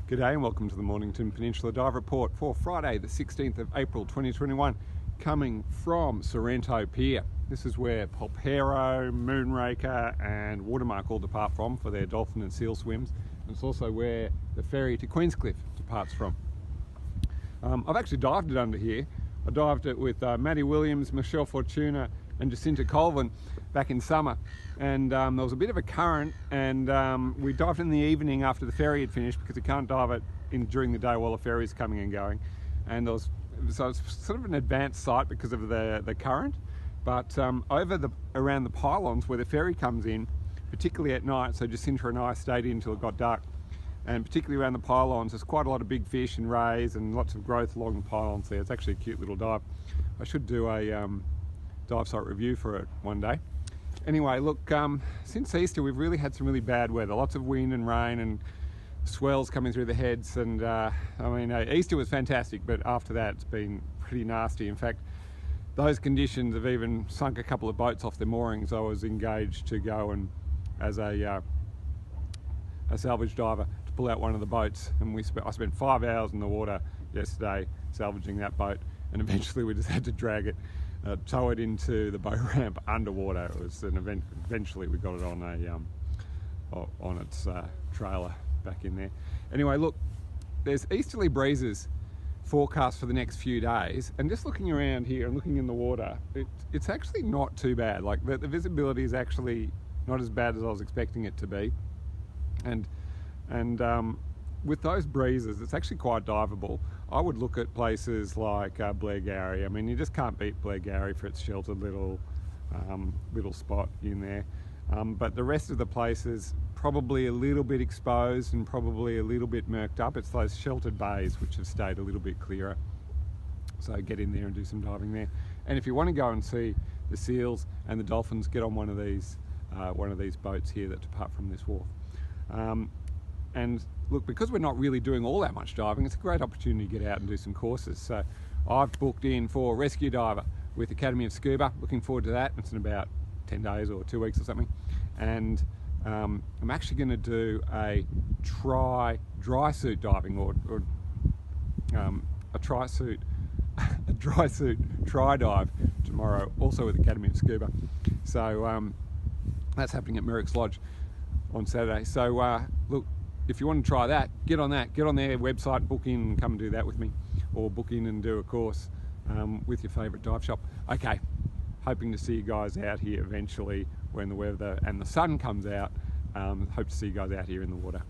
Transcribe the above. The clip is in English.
G'day and welcome to the Mornington Peninsula Dive Report for Friday the 16th of April 2021, coming from Sorrento Pier. This is where Polpero, Moonraker and Watermark all depart from for their dolphin and seal swims, and it's also where the ferry to Queenscliff departs from. I've actually dived it under here. I dived it with Maddie Williams, Michelle Fortuna and Jacinta Colvin back in summer, and there was a bit of a current, and we dived in the evening after the ferry had finished because you can't dive it during the day while the ferry's coming and going, and so it's sort of an advanced site because of the current, but around the pylons where the ferry comes in, particularly at night, so Jacinta and I stayed in until it got dark, and particularly around the pylons there's quite a lot of big fish and rays and lots of growth along the pylons there. It's actually a cute little dive. I should do a dive site review for it one day. Anyway, look, since Easter we've really had some really bad weather, lots of wind and rain and swells coming through the heads, and Easter was fantastic, but after that it's been pretty nasty. In fact, those conditions have even sunk a couple of boats off their moorings. I was engaged to go and as a salvage diver to pull out one of the boats, and I spent 5 hours in the water yesterday salvaging that boat, and eventually we just had to drag it, tow it into the boat ramp underwater. It was an event. Eventually we got it on its trailer back in there. Anyway, look, there's easterly breezes forecast for the next few days, and just looking around here and looking in the water, it's actually not too bad. Like the visibility is actually not as bad as I was expecting it to be, and with those breezes it's actually quite diveable. I would look at places like Blairgowrie. I mean, you just can't beat Blairgowrie for its sheltered little spot in there, but the rest of the places probably a little bit exposed and probably a little bit murked up. It's those sheltered bays which have stayed a little bit clearer, so get in there and do some diving there. And if you want to go and see the seals and the dolphins, get on one of these boats here that depart from this wharf. And look, because we're not really doing all that much diving, it's a great opportunity to get out and do some courses. So I've booked in for rescue diver with Academy of Scuba. Looking forward to that. It's in about 10 days or 2 weeks or something. And I'm actually going to do a dry suit diving, or a dry suit tri dive tomorrow, also with Academy of Scuba. So that's happening at Merrick's Lodge on Saturday. So look, if you want to try that, get on their website, book in and come and do that with me, or book in and do a course with your favourite dive shop. Okay, hoping to see you guys out here eventually when the weather and the sun comes out. Hope to see you guys out here in the water.